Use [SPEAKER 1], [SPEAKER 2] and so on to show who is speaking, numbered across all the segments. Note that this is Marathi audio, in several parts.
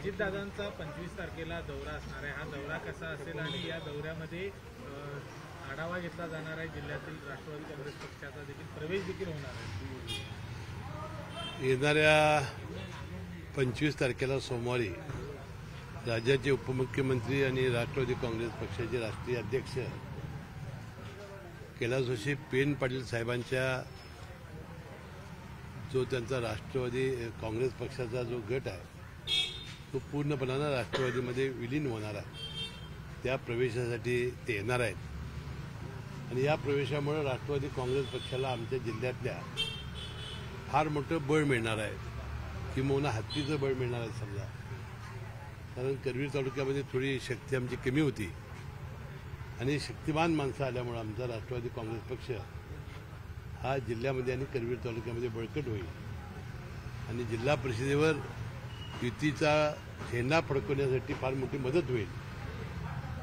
[SPEAKER 1] अजितदादांचा 25 तारखेला दौरा असणार आहे. हा दौरा कसा असेल आणि या दौऱ्यामध्ये आढावा घेतला जाणार आहे. जिल्ह्यातील राष्ट्रवादी काँग्रेस पक्षाचा देखील प्रवेश देखील होणार आहे.
[SPEAKER 2] येणाऱ्या 25 तारखेला सोमवारी राज्याचे उपमुख्यमंत्री आणि राष्ट्रवादी काँग्रेस पक्षाचे राष्ट्रीय अध्यक्ष कैलासवासी पेन पाटील साहेबांच्या जो त्यांचा राष्ट्रवादी काँग्रेस पक्षाचा जो गट आहे तो पूर्णपणानं राष्ट्रवादीमध्ये विलीन होणार आहे. त्या प्रवेशासाठी ते येणार आहेत आणि या प्रवेशामुळे राष्ट्रवादी काँग्रेस पक्षाला आमच्या जिल्ह्यातल्या फार मोठं बळ मिळणार आहे, किंबहुना हत्तीचं बळ मिळणार आहे समजा. कारण करवीर तालुक्यामध्ये थोडी शक्ती आमची कमी होती आणि शक्तिमान माणसं आल्यामुळे आमचा राष्ट्रवादी काँग्रेस पक्ष हा जिल्ह्यामध्ये आणि करवीर तालुक्यामध्ये बळकट होईल आणि जिल्हा परिषदेवर युतीचा झेंडा फडकवण्यासाठी फार मोठी मदत होईल.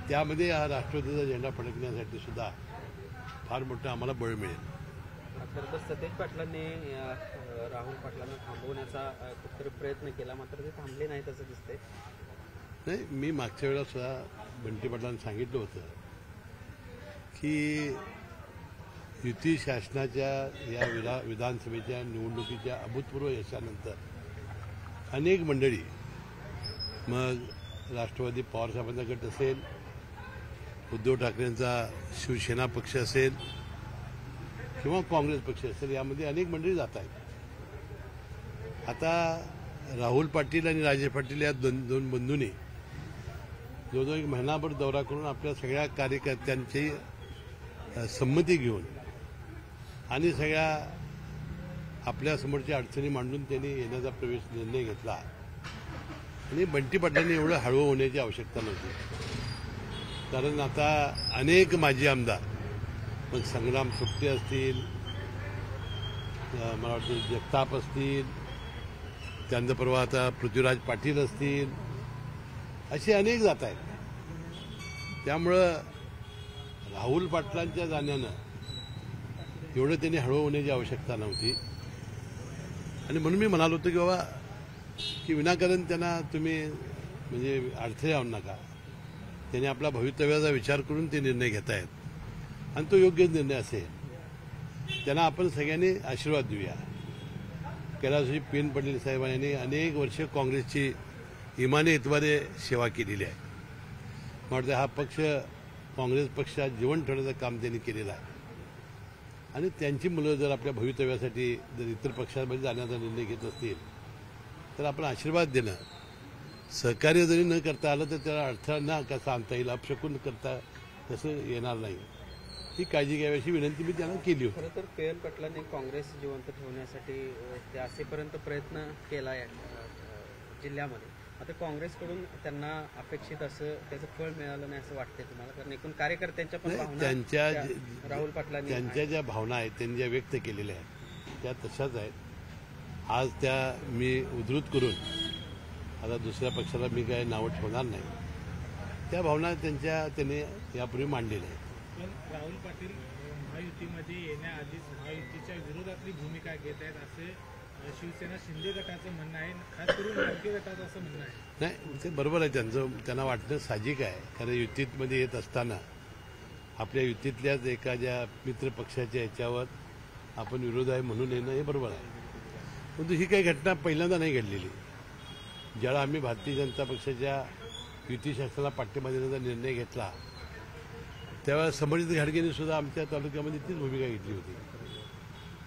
[SPEAKER 2] त्यामध्ये हा राष्ट्रवादीचा झेंडा फडकण्यासाठी सुद्धा फार मोठं आम्हाला बळ मिळेल.
[SPEAKER 3] खरं तर सतेज पाटलांनी राहुल पाटलांना थांबवण्याचा कुठतरी प्रयत्न केला, मात्र ते थांबले नाहीत असं दिसतंय.
[SPEAKER 2] नाही, मी मागच्या वेळेला सुद्धा बंटी पाटलांनी सांगितलं होतं की युती शासनाच्या या विधानसभेच्या निवडणुकीच्या अभूतपूर्व यशानंतर अनेक मंडळी, मग राष्ट्रवादी पवारसाहेबांचा गट असेल, उद्धव ठाकरेंचा शिवसेना पक्ष असेल किंवा काँग्रेस पक्ष असेल, यामध्ये अनेक मंडळी जात आहेत. आता राहुल पाटील आणि राजेश पाटील या दोन बंधूंनी जवळजवळ एक महिनाभर दौरा करून आपल्या सगळ्या कार्यकर्त्यांची संमती घेऊन आणि सगळ्या आपल्यासमोरच्या अडचणी मांडून त्यांनी येण्याचा प्रवेश निर्णय घेतला. आणि बंटी पाटलांनी एवढं हळू होण्याची आवश्यकता नव्हती. कारण आता अनेक माजी आमदार, मग संग्राम सुट्टे असतील, मला वाटतं जगताप असतील, त्यानंतर परवा आता पृथ्वीराज पाटील असतील, असे अनेक जात आहेत. त्यामुळं राहुल पाटलांच्या जाण्यानं एवढं त्यांनी हळू होण्याची आवश्यकता नव्हती. आणि म्हणून मी म्हणालो होतो की बाबा की विनाकारण त्यांना तुम्ही म्हणजे अडथळे आणू नका. त्यांनी आपला भवितव्याचा विचार करून ते निर्णय घेत आहेत आणि तो योग्य निर्णय असेल. त्यांना आपण सगळ्यांनी आशीर्वाद देऊया. कैलासवासी पेन पाटील साहेबांनी अनेक वर्ष काँग्रेसची इमाने इतवारे सेवा केलेली आहे. मला वाटतं हा पक्ष काँग्रेस पक्षात जीवन ठेवण्याचं काम त्यांनी केलेलं आहे. आणि त्यांची मुलं जर आपल्या भवितव्यासाठी जर इतर पक्षामध्ये जाण्याचा निर्णय घेत असतील तर आपण आशीर्वाद देणं, सहकार्य जरी न करता आलं तर त्याला अडथळा न कसा आणता येईल, अपशकून करता तसं येणार नाही, ही काळजी घ्यावी अशी विनंती मी त्यांना केली होती.
[SPEAKER 3] खरं तर पेन पाटलांनी काँग्रेस जिवंत ठेवण्यासाठी ते असेपर्यंत प्रयत्न केला आहे जिल्ह्यामध्ये. आता काँग्रेसकडून त्यांना अपेक्षित असं त्याचं फळ मिळालं नाही असं वाटतंय तुम्हाला? कारण एकूण कार्यकर्त्यांच्या पण
[SPEAKER 2] त्यांच्या
[SPEAKER 3] राहुल पाटलांनी
[SPEAKER 2] त्यांच्या ज्या भावना आहेत त्यांनी ज्या व्यक्त केलेल्या आहेत त्या तशाच आहेत. आज त्या मी उद्धृत करून आता दुसऱ्या पक्षाला मी काही नावं ठेवणार नाही. त्या भावना त्यांनी यापूर्वी मांडलेल्या आहेत.
[SPEAKER 1] पण राहुल पाटील महायुतीमध्ये येण्याआधीच महायुतीच्या विरोधातली भूमिका घेत आहेत असे शिवसेना शिंदे गटाचं म्हणणं आहे, खास करून भारतीय गटाचं असं म्हणणं आहे.
[SPEAKER 2] नाही, ते बरोबर आहे त्यांना वाटणं साहजिक आहे. कारण युतीमध्ये येत असताना आपल्या युतीतल्याच एखाद्या मित्र पक्षाच्या याच्यावर आपण विरोध आहे म्हणून येणं हे बरोबर आहे. परंतु ही काही घटना पहिल्यांदा नाही घडलेली. ज्यावेळा आम्ही भारतीय जनता पक्षाच्या युती शासनाला पाठिंबा देण्याचा निर्णय घेतला त्यावेळेला समर्जित घाडगेंनी सुद्धा आमच्या तालुक्यामध्ये तीच भूमिका घेतली होती.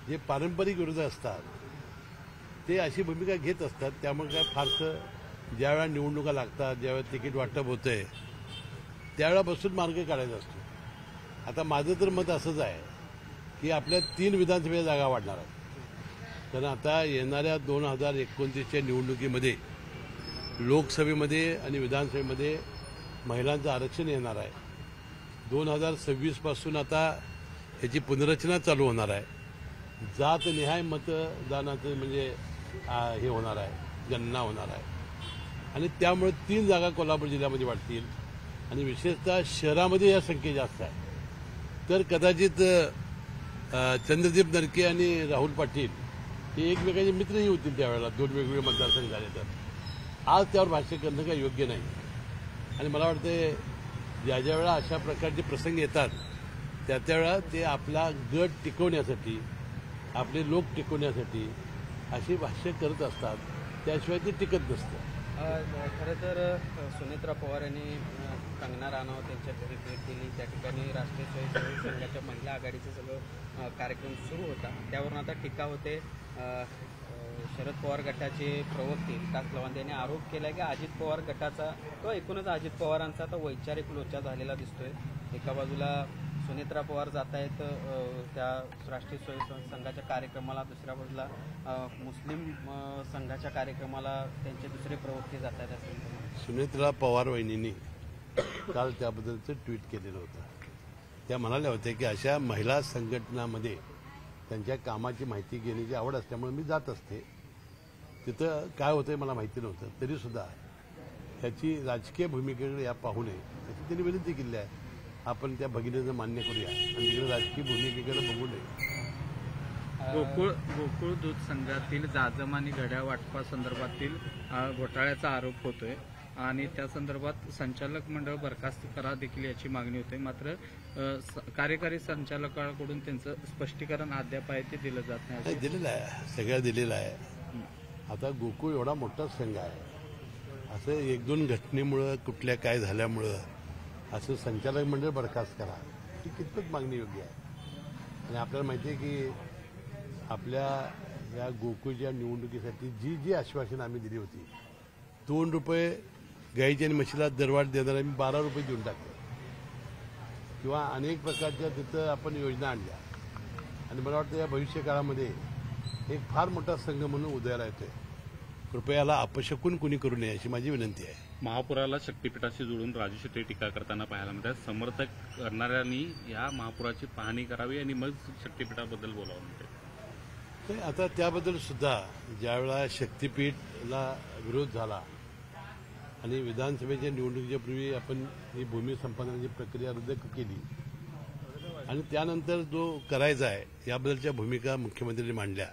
[SPEAKER 2] जे पारंपरिक विरोध असतात ते अशी भूमिका घेत असतात. त्यामुळे काय फारसं ज्यावेळा निवडणुका लागतात, ज्यावेळेला तिकीट वाटप होतंय त्यावेळेपासून मार्ग काढायचा असतो. आता माझं तर मत असंच आहे की आपल्या 3 विधानसभेच्या जागा वाढणार आहेत. कारण आता येणाऱ्या 2029च्या निवडणुकीमध्ये लोकसभेमध्ये आणि विधानसभेमध्ये महिलांचं आरक्षण येणार आहे. 2026 पासून आता ह्याची पुनर्रचना चालू होणार आहे. जातनिहाय मतदानाचं म्हणजे हे होणार आहे, गणना होणार आहे. आणि त्यामुळे 3 जागा कोल्हापूर जिल्ह्यामध्ये वाढतील आणि विशेषतः शहरामध्ये या संख्या जास्त आहे. तर कदाचित चंद्रदीप नरके आणि राहुल पाटील हे एकमेकांचे मित्रही होतील त्यावेळेला, 2 वेगवेगळे मतदारसंघ झाले तर. आज त्यावर भाष्य करणं काही योग्य नाही. आणि मला वाटतं ज्या ज्या वेळा अशा प्रकारचे प्रसंग येतात त्या वेळा ते आपला गट टिकवण्यासाठी, आपले लोक टिकवण्यासाठी अशी भाष्य करत असतात. त्याशिवाय ते टिकत नसतं.
[SPEAKER 3] खरं तर सुनेत्रा पवार यांनी कंगना राणावत यांच्या घरी भेट दिली. त्या ठिकाणी राष्ट्रीय स्वयंसेवक संघाच्या महिला आघाडीचा सगळं कार्यक्रम सुरू होता. त्यावरून आता टीका होते. शरद पवार गटाचे प्रवक्ते विकास लवांदे यांनी आरोप केला की अजित पवार गटाचा किंवा एकूणच अजित पवारांचा आता वैचारिक लोचा झालेला दिसतोय. एका बाजूला सुनेत्रा पवार जात आहेत त्या राष्ट्रीय स्वयंसेवक संघाच्या कार्यक्रमाला, दुसऱ्या बाजूला मुस्लिम संघाच्या कार्यक्रमाला त्यांचे दुसरे प्रवक्ते जात आहेत. असं
[SPEAKER 2] सुनेत्रा पवार वहिनींनी काल त्याबद्दलचं ट्विट केलेलं होतं. त्या म्हणाल्या होत्या की अशा महिला संघटनामध्ये त्यांच्या कामाची माहिती घेण्याची आवड असल्यामुळे मी जात असते. तिथं काय होतंय मला माहिती नव्हतं, तरीसुद्धा त्याची राजकीय भूमिकेकडे या पाहू नये अशी त्यांनी विनंती केली आहे. आपण त्या भगिनीचं मान्य करूया आणि तिकडे राजकीय भूमिकेकडे बघू नये.
[SPEAKER 4] गोकुळ दूध संघातील जाजम आणि घड्याळ वाटपासंदर्भातील घोटाळ्याचा आरोप होतोय आणि त्या संदर्भात संचालक मंडळ बरखास्त करा देखील याची मागणी होते. मात्र कार्यकारी संचालकांकडून त्यांचं स्पष्टीकरण अद्याप आहे ते दिलं जात नाही.
[SPEAKER 2] दिलेलं आहे, सगळं दिलेलं आहे. आता गोकुळ एवढा मोठा संघ आहे, असं एक दोन घटनेमुळं कुठल्या काय झाल्यामुळं असं संचालक मंडळ बरखास्त करा ही कितपत मागणी योग्य आहे. आणि आपल्याला माहिती आहे की आपल्या या गोकुळच्या निवडणुकीसाठी जी जी आश्वासनं आम्ही दिली होती, 2 रुपये गाईच्या आणि म्हशीला दरवाढ देणार आम्ही 12 रुपये देऊन टाकले किंवा अनेक प्रकारच्या तिथं आपण योजना आणल्या. आणि मला वाटतं या भविष्यकाळामध्ये एक फार मोठा संघ म्हणून उदयाला येतोय. कृपयाला अपशकून कुणी करू नये अशी माझी विनंती आहे.
[SPEAKER 5] महापुराला शक्तीपीठाशी जोडून राजू शेट्टी टीका करताना पाहायला मिळतात. समर्थक करणाऱ्यांनी या महापुराची पाहणी करावी आणि मग शक्तीपीठाबद्दल बोलावं म्हणते.
[SPEAKER 2] आता त्याबद्दल सुद्धा ज्यावेळा शक्तीपीठला विरोध झाला आणि विधानसभेच्या निवडणुकीच्या पूर्वी आपण ही भूमी संपादनाची प्रक्रिया रद्द केली आणि त्यानंतर जो करायचा आहे याबद्दलच्या भूमिका मुख्यमंत्र्यांनी मांडल्या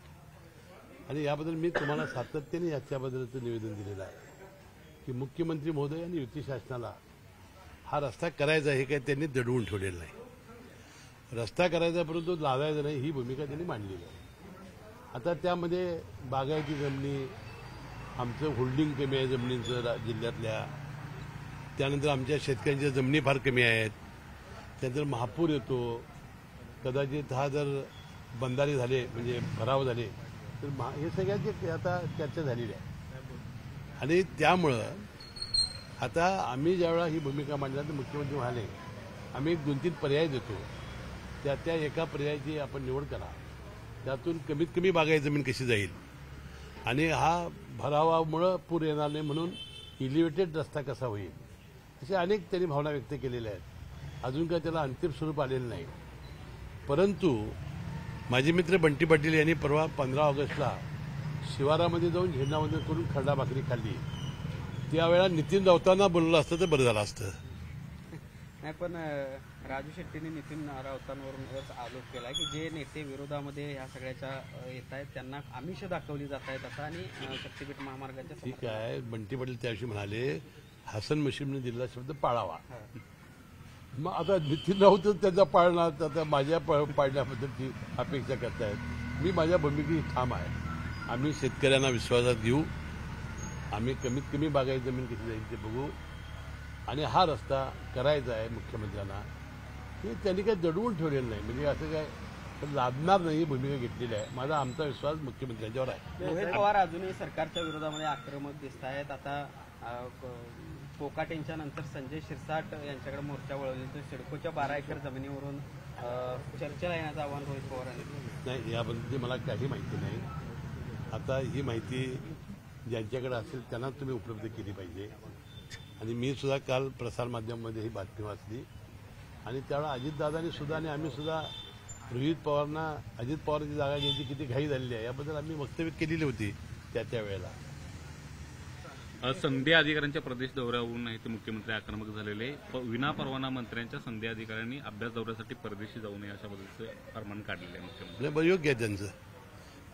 [SPEAKER 2] आणि याबद्दल मी तुम्हाला सातत्याने याच्याबद्दलचं निवेदन दिलेलं आहे की मुख्यमंत्री महोदय आणि युती शासनाला हा रस्ता करायचा हे काही त्यांनी दडवून ठेवलेलं नाही. रस्ता करायचा परंतु लावायचा नाही ही भूमिका त्यांनी मांडलेली आहे. आता त्यामध्ये बागायती जमिनी, आमचं होल्डिंग कमी आहे जमिनींचं जिल्ह्यातल्या, त्यानंतर आमच्या शेतकऱ्यांच्या जमिनी फार कमी आहेत, त्यानंतर महापूर येतो, कदाचित हा जर बंधारे झाले म्हणजे भराव झाले तर हे सगळ्यांची आता चर्चा झालेली आहे. आणि त्यामुळं आता आम्ही ज्यावेळा ही भूमिका मांडल्या तर मुख्यमंत्री म्हणाले आम्ही 2-3 पर्याय देतो, त्या एका पर्यायाची आपण निवड करा, त्यातून कमीत कमी बागायती जमीन कशी जाईल आणि हा भरावामुळं पूर येणार नाही म्हणून इलिव्हेटेड रस्ता कसा होईल, असे अनेक त्यांनी भावना व्यक्त केलेल्या आहेत. अजून काय त्याला अंतिम स्वरूप आलेलं नाही. परंतु माजी मित्र बंटी पाटील यांनी परवा 15 ऑगस्टला शिवारामध्ये जाऊन झेंडावंदन करून खरडा भाकरी खाल्ली. त्यावेळेला नितीन राऊतांना बोललं असतं तर बरं झालं असतं.
[SPEAKER 3] नाही, पण राजू शेट्टीने नितीन राऊतांवरून आरोप केला की जे नेते विरोधामध्ये ह्या सगळ्याच्या येत आहेत त्यांना आमिष दाखवली जात आहेत असं आणि शक्तीपीठ महामार्गाच्या
[SPEAKER 2] ठीक आहे. बंटी पाटील त्याविषयी म्हणाले हसन मुश्रीफने दिलेला शब्द पाळावा. मग आता नितीन राऊत त्याचा पाळणार, आता माझ्या पाळण्याबद्दलची अपेक्षा करतायत. मी माझ्या भूमिकेत ठाम आहे. आम्ही शेतकऱ्यांना विश्वासात घेऊ, आम्ही कमीत कमी बागायती जमीन कशी जाईल ते बघू आणि हा रस्ता करायचा आहे मुख्यमंत्र्यांना. हे त्यांनी काही दडवून ठेवलेलं नाही, म्हणजे असं काय लादणार नाही ही भूमिका घेतलेली आहे. माझा आमचा विश्वास मुख्यमंत्र्यांच्यावर आहे.
[SPEAKER 3] रोहित पवार अजूनही सरकारच्या विरोधामध्ये आक्रमक दिसत आहेत. आता कोकाटेंच्या नंतर संजय शिरसाट यांच्याकडे मोर्चा वळवली तर सिडकोच्या 12 एकर जमिनीवरून चर्चेला येण्याचं आवाहन रोहित पवारांनी.
[SPEAKER 2] नाही, याबद्दलची मला काही माहिती नाही. आता ही माहिती ज्यांच्याकडे असेल त्यांना तुम्ही उपलब्ध केली पाहिजे. आणि मी सुद्धा काल प्रसारमाध्यमामध्ये ही बातमी वाचली आणि त्यावेळेला अजितदादांनी सुद्धा आणि आम्ही सुद्धा रोहित पवारांना अजित पवारांची जागा घ्यायची किती घाई झालेली आहे याबद्दल आम्ही वक्तव्य केलेली होती त्या वेळेला.
[SPEAKER 5] संधी अधिकाऱ्यांच्या प्रदेश दौऱ्यावरून ते मुख्यमंत्री आक्रमक झालेले. विनापरवाना मंत्र्यांच्या संधी अधिकाऱ्यांनी अभ्यास दौऱ्यासाठी परदेशी जाऊ नये अशा पद्धतीचं फरमान काढलेलं आहे मुख्यमंत्री.
[SPEAKER 2] योग्य आहे त्यांचं.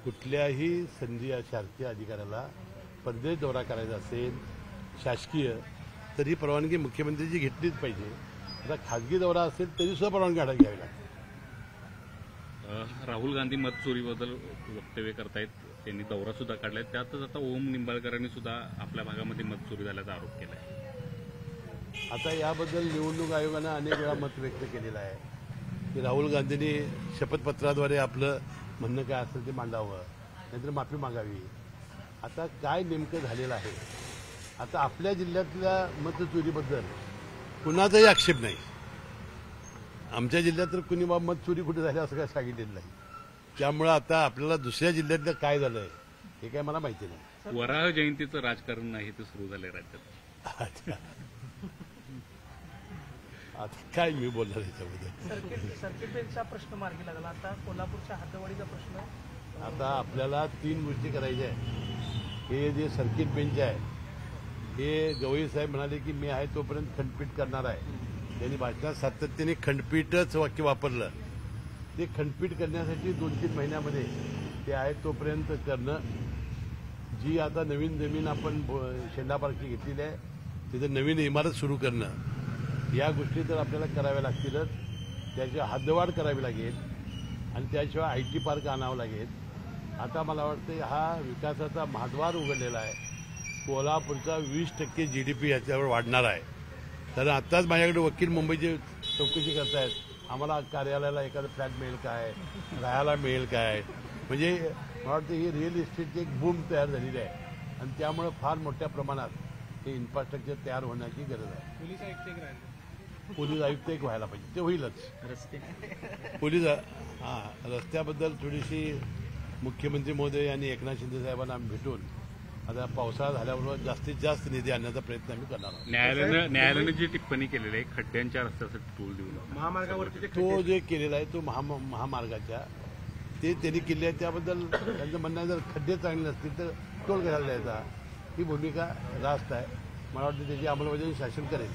[SPEAKER 2] कुठल्याही संधी शासकीय अधिकाऱ्याला परदेश दौरा करायचा असेल शासकीय तर ही परवानगी मुख्यमंत्र्यांची घेतलीच पाहिजे. आता खाजगी दौरा असेल तरी सुद्धा परवानगी घ्यावी लागते.
[SPEAKER 5] राहुल गांधी मत चोरीबद्दल वक्तव्य करतायत, त्यांनी दौरा सुद्धा काढलाय. त्यातच आता ओम निंबाळकरांनी सुद्धा आपल्या भागामध्ये मत चोरी झाल्याचा आरोप केलाय.
[SPEAKER 2] आता याबद्दल निवडणूक आयोगानं अनेक वेळा मत व्यक्त केलेलं आहे की राहुल गांधींनी शपथपत्राद्वारे आपलं म्हणणं काय असेल ते मांडावं, नाहीतर माफी मागावी. आता काय नेमकं झालेलं आहे, आता आपल्या जिल्ह्यातल्या मतचोरीबद्दल कुणाचाही आक्षेप नाही. आमच्या जिल्ह्यात तर कुणी बाबा मत चोरी कुठे झाली असं काय सांगितलेलं नाही. त्यामुळं आता आपल्याला दुसऱ्या जिल्ह्यातलं काय झालंय हे काय मला माहिती नाही.
[SPEAKER 5] वराह जयंतीचं राजकारण नाही ते सुरू झालंय राज्यात.
[SPEAKER 2] अच्छा. आता काय मी बोलणार याच्यामध्ये.
[SPEAKER 6] सर्किट बेंचचा प्रश्न मार्गी लागला. आता कोल्हापूरच्या हद्दवाढीचा प्रश्न.
[SPEAKER 2] आता आपल्याला 3 गोष्टी करायच्या आहेत. हे जे सर्किट बेंच आहे हे गवई साहेब म्हणाले की मी आहे तोपर्यंत खंडपीठ करणार आहे. त्यांनी भाषणात सातत्याने खंडपीठच वाक्य वापरलं. ते खंडपीठ करण्यासाठी 2-3 महिन्यामध्ये ते आहे तोपर्यंत करणं. जी आता नवीन जमीन आपण शेंडा पार्कची घेतलेली आहे तिथं नवीन इमारत सुरू करणं, या गोष्टी तर आपल्याला कराव्या लागतीलच. त्याची हद्दवाढ करावी लागेल आणि त्याशिवाय IT पार्क आणावं लागेल. आता मला वाटतं हा विकासाचा महाद्वार उघडलेला आहे. कोल्हापूरचा 20% GDP याच्यावर वाढणार आहे. तर आत्ताच माझ्याकडे वकील मुंबईची चौकशी करतायत, आम्हाला कार्यालयाला एखादं फ्लॅट मिळेल काय, राहायला मिळेल काय. म्हणजे मला वाटतं ही रिअल इस्टेटची एक बूम तयार झालेली आहे आणि त्यामुळे फार मोठ्या प्रमाणात हे इन्फ्रास्ट्रक्चर तयार होण्याची गरज आहे.
[SPEAKER 1] पोलीस आयुक्त एक राहिले.
[SPEAKER 2] पोलीस आयुक्त एक व्हायला पाहिजे, ते होईलच.
[SPEAKER 3] रस्ते
[SPEAKER 2] पोलीस रस्त्याबद्दल थोडीशी मुख्यमंत्री महोदय आणि एकनाथ शिंदे साहेबांना आम्ही भेटून आता पावसाळा झाल्याबरोबर जास्तीत जास्त निधी आणण्याचा प्रयत्न आम्ही करणार आहोत.
[SPEAKER 5] न्यायालयानं जी टिप्पणी केलेली आहे खड्ड्यांच्या रस्त्यासाठी टोल देऊन
[SPEAKER 6] महामार्गावरती
[SPEAKER 2] तो जे केलेला आहे तो महामार्गाच्या ते त्यांनी केले आहे त्याबद्दल त्यांचं म्हणणं आहे जर खड्डे चांगले नसतील तर टोल घ्यायला द्यायचा. ही भूमिका रास्त आहे. मला वाटतं त्याची अंमलबजावणी शासन करेल.